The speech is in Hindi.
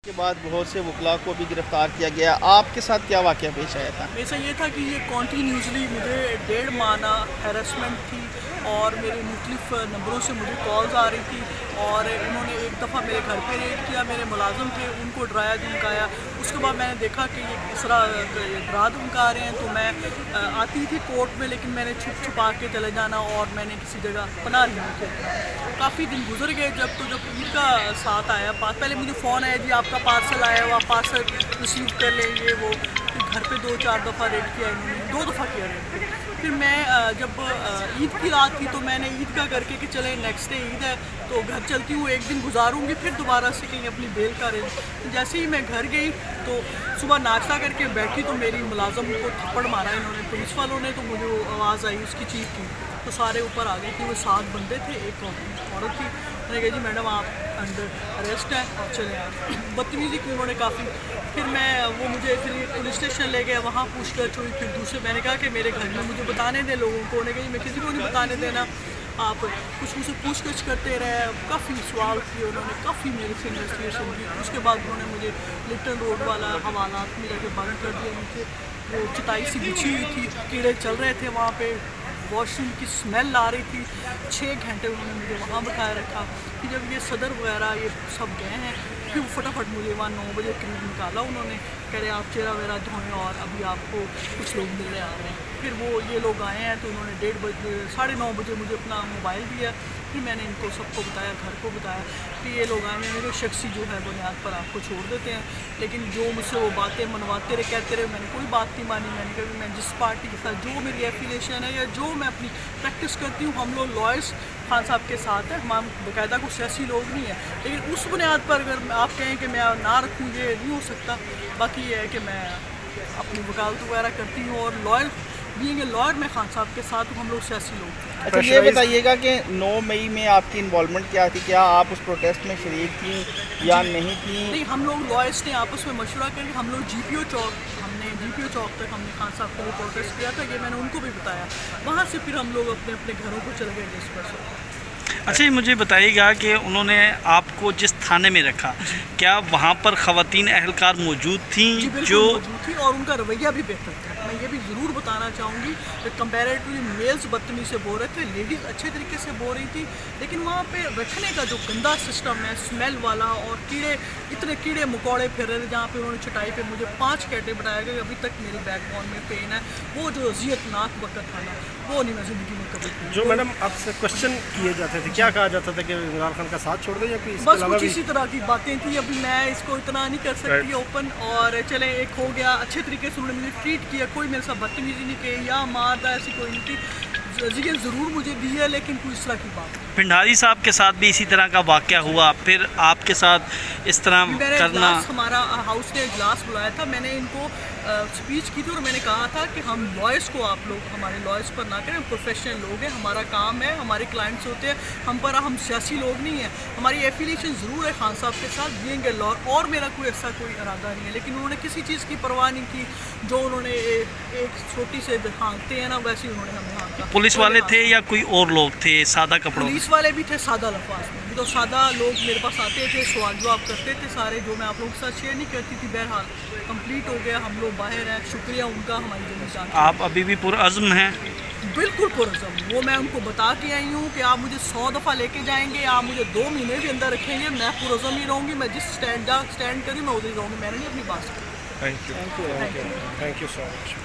के बाद बहुत से वकला को भी गिरफ्तार किया गया। आपके साथ क्या वाक़या पेश आया था? ऐसा ये था कि ये कॉन्टीन्यूसली मुझे 1.5 माह हैरेसमेंट थी और मेरे मुख्तलिफ नंबरों से मुझे कॉल्स आ रही थी और इन्होंने एक दफ़ा मेरे घर पे रेड किया, मेरे मुलाजिम थे, उनको डराया धमकाया। उसके बाद मैंने देखा कि ये किस तरह डरा धमका रहे हैं, तो मैं आती थी कोर्ट में, लेकिन मैंने छुपा के चले जाना और मैंने किसी जगह पनाह ली थी। काफ़ी दिन गुजर गए जब ईद का साथ आया, पहले मुझे फ़ोन आया जी आपका पार्सल आया हुआ, पार्सल रिसीव कर लें ये वो। फिर घर पे 2-4 दफ़ा रेड किया इन्होंने, 2 दफ़ा किया रेड। फिर मैं जब ईद की रात थी तो मैंने ईद का करके कि चले नेक्स्ट डे ईद है तो घर चलती हूँ, एक दिन गुजारूंगी, फिर दोबारा से कहीं अपनी बेल का रेंज। जैसे ही मैं घर गई तो सुबह नाश्ता करके बैठी तो मेरी मुलाजम को थप्पड़ मारा इन्होंने, पुलिस वालों ने। तो मुझे आवाज़ आई उसकी चीख की तो सारे ऊपर आ गए कि वो 7 बंदे थे, एक औरत थी। मैंने कहा जी मैडम आप अंडर अरेस्ट हैं और चले आए। बदतमीज़ी की उन्होंने काफ़ी। फिर वो मुझे फिर पुलिस स्टेशन ले गए, वहाँ पूछताछ हुई। फिर दूसरे मैंने कहा कि मेरे घर में मुझे बताने दें लोगों को। उन्होंने कहा मैं किसी को नहीं बताने देना, आप कुछ मुझसे पूछताछ करते रहे। काफ़ी सवाल किए उन्होंने, काफ़ी मेरी से इन्वेस्टिगेशन की। उसके बाद उन्होंने मुझे लिटन रोड वाला हवालात में जाके बंद कर दिया। नीचे वो चटाई सी बिछी हुई थी, कीड़े चल रहे थे वहाँ पे, वॉशरूम की स्मेल आ रही थी। 6 घंटे उन्होंने मुझे वहाँ बिठाए रखा। फिर जब ये सदर वगैरह ये सब गए हैं, फिर फटाफट मुझे वहाँ 9 बजे करीब निकाला उन्होंने। कह रहे आप चेहरा वेरा धोएं और अभी आपको कुछ लोग मिलने आ रहे हैं। फिर ये लोग आए हैं तो उन्होंने 9:30 बजे मुझे अपना मोबाइल दिया। फिर मैंने इनको सबको बताया, घर को बताया कि ये लोग आए हैं, मेरे शख्सी जो है बुनियाद पर आपको छोड़ देते हैं। लेकिन जो मुझसे वो बातें मनवाते रहे, कहते रहे, मैंने कोई बात नहीं मानी। मैंने कहा मैं जिस पार्टी के साथ जो मेरी एफिलिएशन है या जो मैं अपनी प्रैक्टिस करती हूँ, हम लोग लॉयर्स खान साहब के साथ है, हम बाकायदा कुछ सियासी लोग नहीं है। लेकिन उस बुनियाद पर अगर आप कहें कि मैं ना रखूँ, ये नहीं हो सकता। बाकी ये है कि मैं अपनी वकालत वगैरह करती हूँ और लॉयर बीइंग ए लॉयर मैं खान साहब के साथ हूँ, हम लोग सियासी लोग थे। अच्छा ये बताइएगा कि 9 मई में आपकी इन्वॉल्वमेंट क्या थी? क्या आप उस प्रोटेस्ट में शरीक थी या नहीं थी? नहीं, हम लोग लॉयर्स ने आपस में मशवरा करके हम लोग GPO चौक तक हमने खान साहब के लिए प्रोटेस्ट किया था। ये मैंने उनको भी बताया। वहाँ से फिर हम लोग अपने अपने घरों को चले गए डिस्पर्स। अच्छा ये मुझे बताइएगा कि उन्होंने आपको जिस थाने में रखा, क्या वहाँ पर ख़वातीन अहलकार मौजूद थी जो मौजूद थी और उनका रवैया भी बेहतर था। मैं ये भी ज़रूर बताना चाहूँगी कि कंपैरेटिवली मेल्स बदतमीज़ी से बोल रहे थे, लेडीज़ अच्छे तरीके से बोल रही थी। लेकिन वहाँ पे रखने का जो गंदा सिस्टम है, स्मेल वाला, और इतने कीड़े मकोड़े फिर रहे थे। जहाँ पे उन्होंने चटाई पे मुझे 5 कैटे बनाया गया, अभी तक मेरी बैकबोन में पेन है। वो जो अज़ियतनाक वक़्त था ना, वो नहीं मैं ज़िंदगी में कभी। जो मैडम आपसे क्वेश्चन किए जाते थे, क्या कहा जाता था कि इमरान खान का साथ छोड़ दें या कोई बस कुछ इसी तरह की बातें थी। अभी मैं इसको इतना नहीं कर सकती ओपन। और चले एक हो गया, अच्छे तरीके से उन्होंने मुझे ट्रीट किया, कोई मेरे साथ बदतमीजी नहीं की या मारदा, ऐसी कोई नहीं थी। जी ज़रूर मुझे दी है, लेकिन कोई इस तरह की बात। भंडारी साहब के साथ भी इसी तरह का वाक़या हुआ, फिर आपके साथ इस तरह करना? हमारा हाउस ने इजलास बुलाया था, मैंने इनको स्पीच की थी और मैंने कहा था कि हम लॉयर्स को आप लोग हमारे लॉयर्स पर ना करें, प्रोफेशनल लोग हैं, हमारा काम है, हमारे क्लाइंट्स होते हैं हम सियासी लोग नहीं हैं। हमारी एफिलिएशन ज़रूर है खान साहब के साथ बीइंग ए लॉयर, और मेरा कोई ऐसा कोई इरादा नहीं है। लेकिन उन्होंने किसी चीज़ की परवाह नहीं की। जो उन्होंने एक छोटी से हाँकते हैं ना, वैसे ही उन्होंने हमें हाँका। पुलिस वाले थे या कोई और लोग थे सादा कपड़ों? पुलिस वाले भी थे सादा लफाज में, तो सादा लोग मेरे पास आते थे, सवाल जवाब करते थे सारे, जो मैं आप लोगों के साथ शेयर नहीं करती थी। बहरहाल कंप्लीट हो गया, हम लोग बाहर हैं, शुक्रिया उनका हमारी जल्दी जान। आप अभी भी पुरअज़्म हैं? बिल्कुल पुरअज़्म। वो मैं उनको बता के आई हूँ कि आप मुझे 100 दफ़ा लेके जाएंगे, आप मुझे 2 महीने भी अंदर रखेंगे, मैं पुरअज़्म ही रहूँगी। मैं जिस स्टैंड करी मैं उधर ही रहूँगी, मैंने नहीं अपनी बात की। Thank you so much.